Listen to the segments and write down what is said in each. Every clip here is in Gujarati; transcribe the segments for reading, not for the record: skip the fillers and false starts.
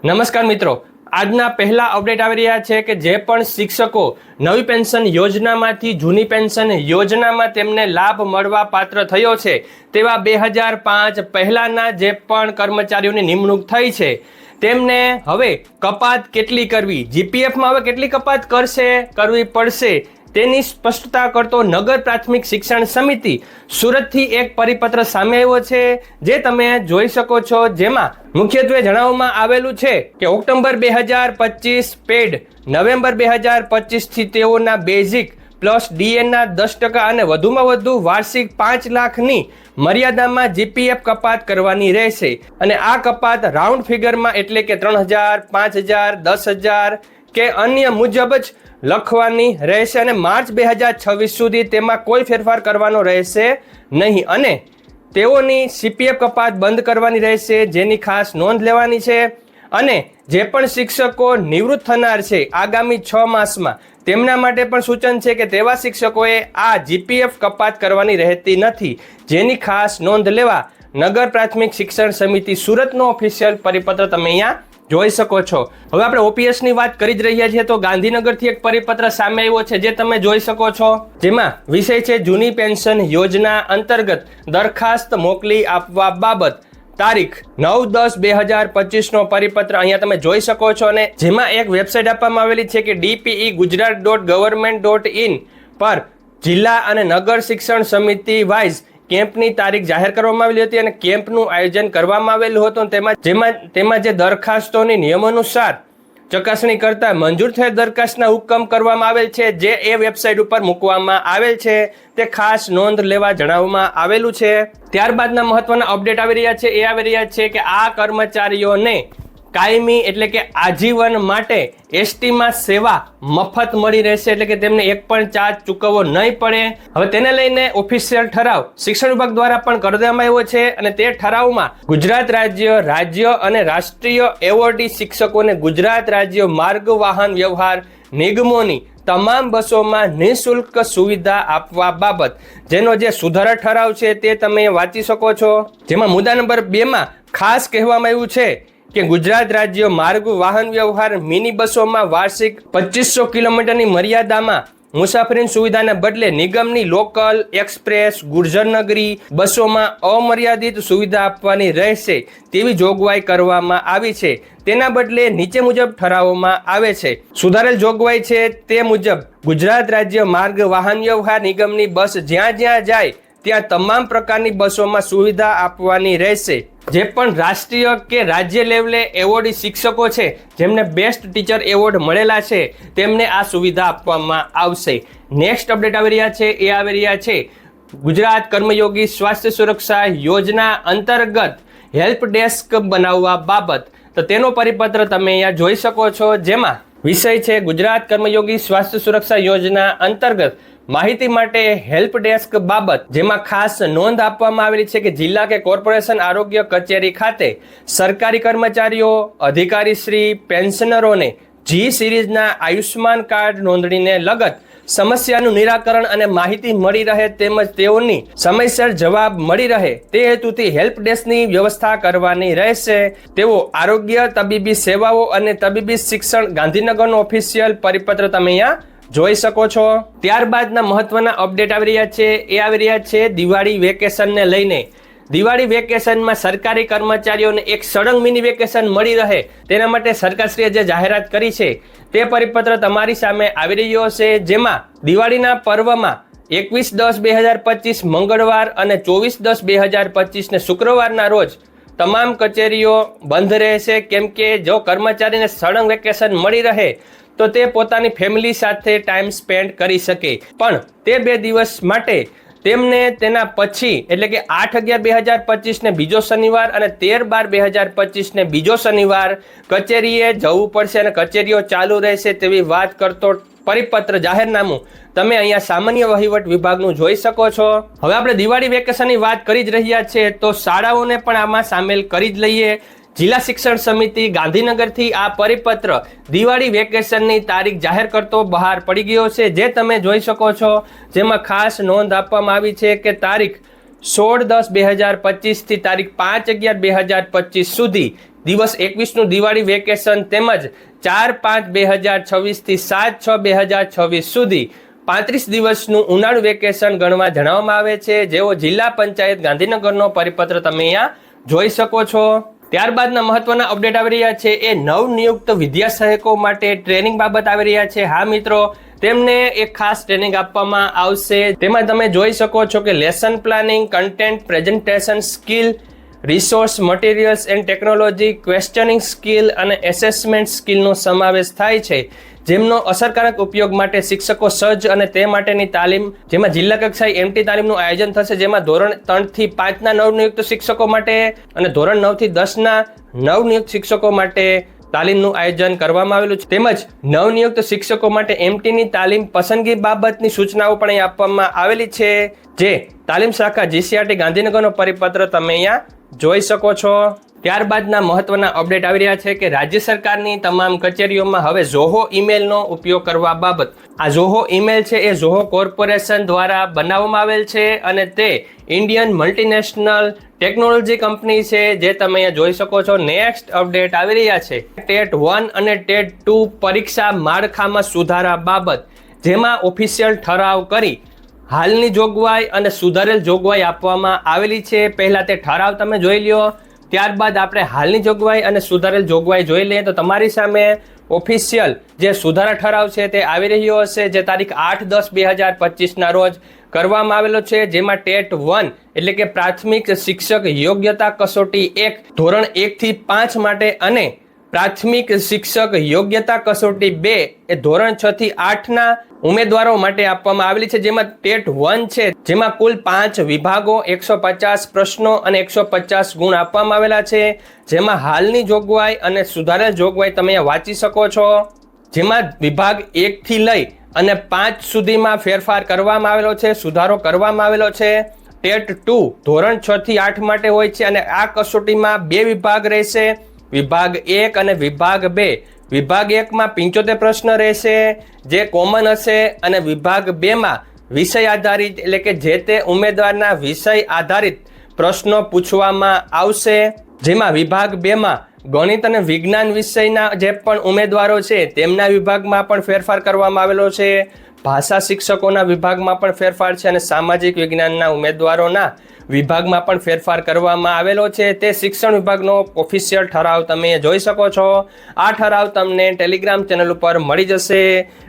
નમસ્કાર મિત્રો, આજના પહેલા અપડેટ આવી રહ્યા છે કે જે પણ શિક્ષકો નવી પેન્શન યોજનામાંથી જૂની પેન્શન યોજનામાં તેમને લાભ મળવા પાત્ર થયો છે તેવા 2005 પહેલાના જે પણ કર્મચારીઓની નિમણૂક થઈ છે તેમને હવે કપાત કેટલી કરવી, જીપીએફમાં હવે કેટલી કપાત કરવી પડશે તેની સ્પષ્ટતા કરતો નગર પ્રાથમિક શિક્ષણ સમિતિ સુરતથી એક પરિપત્ર સામે આવ્યો છે જે તમે જોઈ શકો છો, જેમાં મુખ્યત્વે જણાવવામાં આવેલું છે કે ઓક્ટોબર 2025 પેડ નવેમ્બર 2025 થી તેઓના બેઝિક પ્લસ ડીએના 10% અને વધુમાં વધુ વાર્ષિક 5 લાખની મર્યાદામાં જીપીએફ કપાત કરવાની રહેશે અને આ કપાત રાઉન્ડ ફિગરમાં એટલે કે 3000, 5000, 10000 કે અન્ય મુજબ જ લખવાની રહેશે અને માર્ચ 2026 સુધી તેમાં કોઈ ફેરફાર કરવાનો રહેશે નહીં અને તેઓની સીપીએફ કપાત બંધ કરવાની રહેશે, જેની ખાસ નોંધ લેવાની છે. અને જે પણ શિક્ષકો નિવૃત્ત થનાર છે આગામી 6 માસમાં તેમના માટે પણ સૂચન છે કે તેવા શિક્ષકોએ આ જીપીએફ કપાત કરવાની રહેતી નથી, જેની ખાસ નોંધ લેવા નગર પ્રાથમિક શિક્ષણ સમિતિ સુરતનો ઓફિશિયલ પરિપત્ર તમે અહીંયા જોઈ શકો છો. હવે આપણે ઓપીએસની વાત કરી જ રહ્યા છીએ તો ગાંધીનગરથી એક પરિપત્ર સામે આવ્યો છે જે તમે જોઈ શકો છો, જેમાં વિષય છે જૂની પેન્શન યોજના અંતર્ગત દરખાસ્ત મોકલી આપવા બાબત. તારીખ 9/10/2025 નો પરિપત્ર અહીંયા તમે જોઈ શકો છો અને જેમાં એક વેબસાઇટ આપવામાં આવેલી છે કે dpe.gujarat.government.in પર જિલ્લા અને નગર શિક્ષણ સમિતિ વાઇઝ કેમ્પની તારીખ જાહેર કરવામાં આવેલી હતી અને કેમ્પનું આયોજન કરવામાં આવેલું હતું. તેમાં જે દરખાસ્તોની નિયમાનુસાર ચકાસણી કરતા મંજૂર થયેલ દરખાસ્તના હુકમ કરવામાં આવેલ છે જે એ વેબસાઇટ ઉપર મૂકવામાં આવેલ છે તે ખાસ નોંધ લેવા જણાવવામાં આવેલું છે. ત્યારબાદના મહત્વના અપડેટ આવી રહ્યા છે એ આવી રહ્યા છે કે આ કર્મચારીઓને કાયમી એટલે કે આજીવન માટે એસટીમાં સેવા મફત મળી રહેશે, એટલે કે તેમને એક પણ ચાર્જ ચૂકવવો નહીં પડે. હવે તેને લઈને ઓફિશિયલ ઠરાવ શિક્ષણ વિભાગ દ્વારા પણ કરી દેવામાં આવ્યો છે અને તે ઠરાવમાં ગુજરાત રાજ્ય અને રાષ્ટ્રીય એવોર્ડી શિક્ષકોને ગુજરાત રાજ્ય માર્ગ વાહન વ્યવહાર નિગમોની તમામ બસોમાં નિઃશુલ્ક સુવિધા આપવા બાબત જેનો જે સુધારા ઠરાવ છે તે તમે વાંચી શકો છો. જેમાં મુદ્દા નંબર 2 માં ખાસ કહેવામાં આવ્યું છે કે ગુજરાત રાજ્ય માર્ગ વાહન વ્યવહાર મિની બસોમાં વાર્ષિક 2500 કિલોમીટરની મર્યાદામાં મુસાફરીની સુવિધાને બદલે નિગમની લોકલ, એક્સપ્રેસ, ગુર્જરનગરી બસોમાં અમર્યાદિત સુવિધા આપવાની રહેશે તેવી જોગવાઈ કરવામાં આવી છે. તેના બદલે નીચે મુજબ ઠરાવવામાં આવે છે. સુધારેલ જોગવાઈ છે તે મુજબ ગુજરાત રાજ્ય માર્ગ વાહન વ્યવહાર નિગમની બસ જ્યાં જ્યાં જાય ત્યાં તમામ પ્રકારની બસોમાં સુવિધા આપવાની રહેશે. જે પણ રાષ્ટ્રીય કે રાજ્ય લેવલે એવોર્ડી શિક્ષકો છે જેમને બેસ્ટ ટીચર એવોર્ડ મળેલા છે તેમને આ સુવિધા આપવામાં આવશે. નેક્સ્ટ અપડેટ આવી રહ્યા છે એ આવી રહ્યા છે ગુજરાત કર્મયોગી સ્વાસ્થ્ય સુરક્ષા યોજના અંતર્ગત હેલ્પ ડેસ્ક બનાવવા બાબત. તો તેનો પરિપત્ર તમે અહીંયા જોઈ શકો છો, જેમાં વિષય છે ગુજરાત કર્મયોગી સ્વાસ્થ્ય સુરક્ષા યોજના અંતર્ગત માહિતી માટે હેલ્પ ડેસ્ક બાબત. જેમાં ખાસ નોંધ આપવામાં આવેલી છે કે જિલ્લા કે કોર્પોરેશન આરોગ્ય કચેરી ખાતે સરકારી કર્મચારીઓ, અધિકારીશ્રી, પેન્શનરોને જી સિરીઝના આયુષ્માન કાર્ડ નોંધણીને લગત સમસ્યાનું નિરાકરણ અને માહિતી મળી રહે તેમજ તેઓની સમયસર જવાબ મળી રહે તે હેતુથી હેલ્પ ડેસ્કની વ્યવસ્થા કરવાની રહેશે. તેઓ આરોગ્ય, તબીબી સેવાઓ અને તબીબી શિક્ષણ ગાંધીનગરનો ઓફિશિયલ પરિપત્ર તમે અહીંયા જોઈ શકો છો. ત્યારબાદના મહત્વના અપડેટ આવી રહ્યા છે એ આવી રહ્યા છે દિવાળી વેકેશનને લઈને. દિવાળી વેકેશનમાં સરકારી કર્મચારીઓને એક સળંગ મિની વેકેશન મળી રહે તેના માટે સરકારશ્રીએ જે જાહેરાત કરી છે તે પરિપત્ર તમારી સામે આવી રહ્યો છે, જેમાં દિવાળીના પર્વમાં 21/10/2025 મંગળવાર અને 24/10/2025 ને શુક્રવારના રોજ તમામ કચેરીઓ બંધ રહેશે, કેમ કે જો કર્મચારીને સળંગ વેકેશન મળી રહે તો તે પોતાની ફેમિલી સાથે ટાઈમ સ્પેન્ડ કરી શકે. પણ તે 2 દિવસ માટે તેમને તેના પછી એટલે કે 8/11/2025 ને બીજો શનિવાર અને 13/12/2025 ને બીજો શનિવાર કચેરીએ જવું પડશે અને કચેરીઓ ચાલુ રહેશે તેવી વાત કરતો પરિપત્ર જાહેરનામું તમે અહીંયા સામાન્ય વહીવટ વિભાગનું જોઈ શકો છો. હવે આપણે દિવાળી વેકેશનની વાત કરી જ રહ્યા છે તો શાળાઓને પણ આમાં સામેલ કરી જ લઈએ. જિલ્લા શિક્ષણ સમિતિ ગાંધીનગરથી આ પરિપત્ર દિવાળી વેકેશનની તારીખ જાહેર કરતો બહાર પડી ગયો છે, જે તમે જોઈ શકો છો. જેમાં ખાસ નોંધ આપવામાં આવી છે કે તારીખ 16/10/2025 થી તારીખ 5/11/2025 સુધી દિવસ 21નું દિવાળી વેકેશન તેમજ 4/5/2026 થી 7/6/2026 સુધી 35 દિવસનું ઉનાળુ વેકેશન ગણવા જણાવવામાં આવે છે, જેવો જિલ્લા પંચાયત ગાંધીનગરનો પરિપત્ર તમે અહીંયા જોઈ શકો છો. ત્યારબાદના મહત્વના અપડેટ આવી રહ્યા છે એ નવનિયુક્ત વિદ્યા સહાયકો માટે ટ્રેનિંગ બાબત આવી રહ્યા છે. હા મિત્રો, તેમને એક ખાસ ટ્રેનિંગ આપવામાં આવશે. તેમાં તમે જોઈ શકો છો કે lesson planning, content presentation skill, resource materials and technology, questioning skill અને એસેસમેન્ટ સ્કિલનો સમાવેશ થાય છે, જેમનો અસરકારક ઉપયોગ માટે શિક્ષકો સજ્જ અને તે માટેની તાલીમ, જેમાં જિલ્લા કક્ષાએ એમટી તાલીમનું આયોજન થશે, જેમાં ધોરણ 3 થી 5ના નવનિયુક્ત શિક્ષકો માટે અને ધોરણ 9 થી 10ના નવનિયુક્ત શિક્ષકો માટે તાલીમનું આયોજન કરવામાં આવેલું છે. તેમજ નવનિયુક્ત શિક્ષકો માટે એમટીની તાલીમ પસંદગી બાબતની સૂચનાઓ પણ અહીં આપવામાં આવેલી છે, જે તાલીમ શાખા જીસીઆરટી ગાંધીનગરનો પરિપત્ર તમે અહીંયા જોઈ શકો છો. ત્યારબાદના મહત્વના અપડેટ આવી રહ્યા છે કે રાજ્ય સરકારની તમામ કચેરીઓમાં હવે ઝોહો ઈમેલનો ઉપયોગ કરવા બાબત. આ ઝોહો ઈમેલ છે એ ઝોહો કોર્પોરેશન દ્વારા બનાવવામાં આવેલ છે અને તે ઇન્ડિયન મલ્ટીનેશનલ ટેકનોલોજી કંપની છે, જે તમે અહીંયા જોઈ શકો છો. નેક્સ્ટ અપડેટ આવી રહ્યા છે ટેટ 1 અને ટેટ 2 પરીક્ષા માળખામાં સુધારા બાબત, જેમાં ઓફિશિયલ ઠરાવ કરી હાલની જોગવાઈ અને સુધારેલ જોગવાઈ આપવામાં આવેલી છે. પહેલા તે ઠરાવ તમે જોઈ લ્યો, ત્યારબાદ આપણે હાલની જોગવાઈ અને સુધારેલ જોગવાઈ જોઈ લઈએ તો તમારી સામે ઓફિશિયલ જે સુધારા ઠરાવ છે તે આવી રહ્યો હશે, જે તારીખ 8/10/2025ના રોજ કરવામાં આવેલો છે, જેમાં ટેટ 1 એટલે કે પ્રાથમિક શિક્ષક યોગ્યતા કસોટી 1 ધોરણ 1 થી 5 માટે અને પ્રાથમિક શિક્ષક યોગ્યતા કસોટી 2 એ ધોરણ 6 થી 8ના ઉમેદવારો માટે આપવામાં આવેલી છે. જેમાં ટેટ 1 છે, જેમાં કુલ 5 વિભાગો, 150 પ્રશ્નો અને 150 ગુણ આપવામાં આવેલા છે, જેમાં હાલની જોગવાઈ અને સુધારેલ જોગવાઈ તમે વાંચી શકો છો. જેમાં વિભાગ 1 થી લઈ અને 5 સુધીમાં ફેરફાર કરવામાં આવેલો છે, સુધારો કરવામાં આવેલો છે. ટેટ 2 ધોરણ 6 થી 8 માટે હોય છે અને આ કસોટીમાં 2 વિભાગ રહેશે, વિભાગ 1 અને વિભાગ 2. વિભાગ 1માં 75 પ્રશ્ન રહેશે, જે કોમન હશે, અને વિભાગ 2માં વિષય આધારિત એટલે કે જે તે ઉમેદવારના વિષય આધારિત પ્રશ્નો પૂછવામાં આવશે. જેમાં વિભાગ 2માં ગણિત અને વિજ્ઞાન વિષયના જે પણ ઉમેદવારો છે તેમના વિભાગમાં પણ ફેરફાર કરવામાં આવેલો છે. ભાષા શિક્ષકોના વિભાગમાં પણ ફેરફાર છે અને સામાજિક વિજ્ઞાનના ઉમેદવારોના વિભાગમાં પણ ફેરફાર કરવામાં આવેલો છે. તે શિક્ષણ વિભાગનો ઓફિશિયલ ઠરાવ તમે જોઈ શકો છો. આ ઠરાવ તમને ટેલિગ્રામ ચેનલ ઉપર મળી જશે,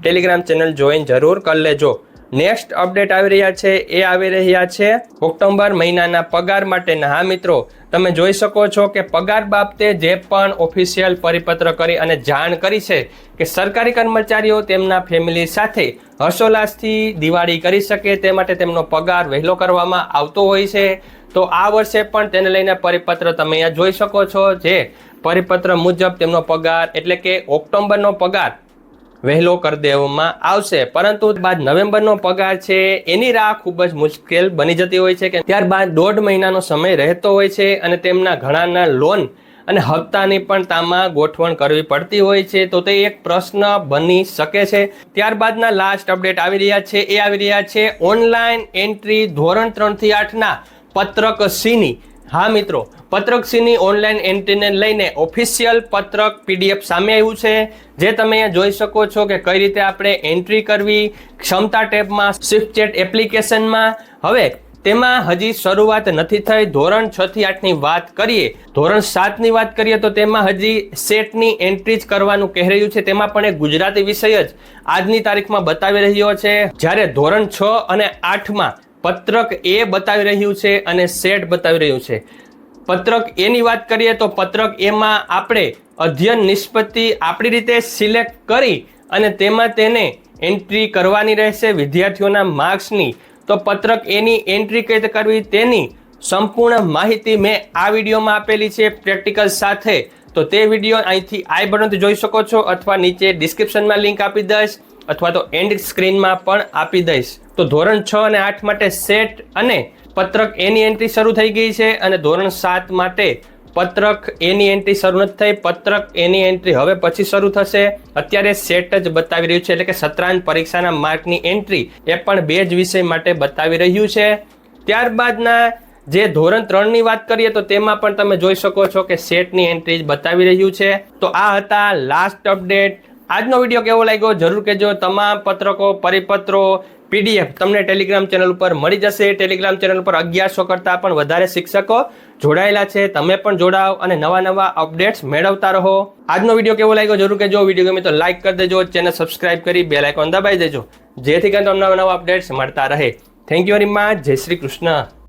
ટેલિગ્રામ ચેનલ જોઈન જરૂર કરી લેજો. નેક્સ્ટ અપડેટ આવી રહ્યા છે એ આવી રહ્યા છે ઓક્ટોબર મહિનાના પગાર માટેના. હા મિત્રો, તમે જોઈ શકો છો કે પગાર બાબતે જે પણ ઓફિશિયલ પરિપત્ર કરી અને જાણ કરી છે કે સરકારી કર્મચારીઓ તેમના ફેમિલી સાથે હર્ષોલ્લાસથી દિવાળી કરી શકે તે માટે તેમનો પગાર વહેલો કરવામાં આવતો હોય છે. તો આ વર્ષે પણ તેને લઈને પરિપત્ર તમે અહીંયા જોઈ શકો છો, જે પરિપત્ર મુજબ તેમનો પગાર એટલે કે ઓક્ટોબરનો પગાર વહેલો કરી દેવામાં આવશે. પરંતુ બાદ નવેમ્બરનો પગાર છે એની રાહ ખૂબ જ મુશ્કેલ બની જતી હોય છે, કે ત્યારબાદ 1.5 મહિનાનો સમય રહેતો હોય છે અને તેમના ઘણાના લોન અને હપ્તાની પણ તામાં ગોઠવણ કરવી પડતી હોય છે. તો તે એક પ્રશ્ન બની શકે છે. ત્યારબાદના લાસ્ટ અપડેટ આવી રહ્યા છે એ આવી રહ્યા છે ઓનલાઈન એન્ટ્રી ધોરણ 3 થી 8ના પત્રક સીની. હા મિત્રો, પત્રક સીની ઓનલાઈન એન્ટ્રીને લઈને ઓફિશિયલ પત્રક PDF સામે આવ્યું છે, જે તમે અહીંયા જોઈ શકો છો કે કઈ રીતે આપણે એન્ટ્રી કરવી ક્ષમતા ટેબમાં, સ્વિફ્ટ ચેટ એપ્લિકેશનમાં. હવે તેમાં હજી શરૂઆત નથી થઈ. ધોરણ 6 થી 8ની વાત કરીએ, ધોરણ 7ની વાત કરીએ તો તેમાં હજી સેટની એન્ટ્રી જ કરવાનું કહી રહ્યું છે. તેમાં પણ એક ગુજરાતી વિષય જ આજની તારીખમાં બતાવી રહ્યો છે, જ્યારે ધોરણ 6 અને 8માં પત્રક એ બતાવી રહ્યું છે અને સેટ બતાવી રહ્યું છે. પત્રક એની વાત કરીએ તો પત્રક એમાં આપણે અધ્યયન નિષ્પત્તિ આપણી રીતે સિલેક્ટ કરી અને તેમાં તેને એન્ટ્રી કરવાની રહેશે વિદ્યાર્થીઓના માર્ક્સની. તો પત્રક એની એન્ટ્રી કઈ રીતે કરવી તેની સંપૂર્ણ માહિતી મેં આ વિડીયોમાં આપેલી છે પ્રેક્ટિકલ સાથે. તો તે વિડીયો અહીંથી આઈ બટનથી જોઈ શકો છો, અથવા નીચે ડિસ્ક્રિપ્શનમાં લિંક આપી દઈશ, અથવા તો એન્ડ સ્ક્રીનમાં પણ આપી દઈશ. તો ધોરણ 6 અને 8 માટે સેટ અને પત્રક એની એન્ટ્રી શરૂ થઈ ગઈ છે, અને ધોરણ 7 માટે પત્રક એની એન્ટ્રી શરૂ નથી થઈ. પત્રક એની એન્ટ્રી હવે પછી શરૂ થશે. અત્યારે સેટ જ બતાવી રહ્યું છે, એટલે કે સત્રાંત પરીક્ષાના માર્કની એન્ટ્રી એ પણ 2 જ વિષય માટે બતાવી રહ્યું છે. ત્યારબાદના જે ધોરણ 3 ની વાત કરીએ તો તેમાં પણ તમે જોઈ શકો છો કે સેટની એન્ટ્રી બતાવી રહ્યું છે. તો આ હતા લાસ્ટ અપડેટ. આજનો વિડીયો કેવો લાગ્યો જરૂર કહેજો. તમામ પત્રકો, પરિપત્રો, PDF તમને ટેલિગ્રામ ચેનલ ઉપર મળી જશે. ટેલિગ્રામ ચેનલ પર 1100 કરતાં પણ વધારે શિક્ષકો જોડાયેલા છે. તમે પણ જોડાઓ અને નવા અપડેટ્સ મેળવતા રહો. આજનો વિડીયો કેવો લાગ્યો જરૂર કહેજો. વિડીયો ગમે તો લાઈક કરી દેજો, ચેનલ સબસ્ક્રાઇબ કરી બેલ આઇકોન દબાવી દેજો, જેથી કરીને તમને નવા અપડેટ્સ મળતા રહે. Thank you very much. જય શ્રી કૃષ્ણ.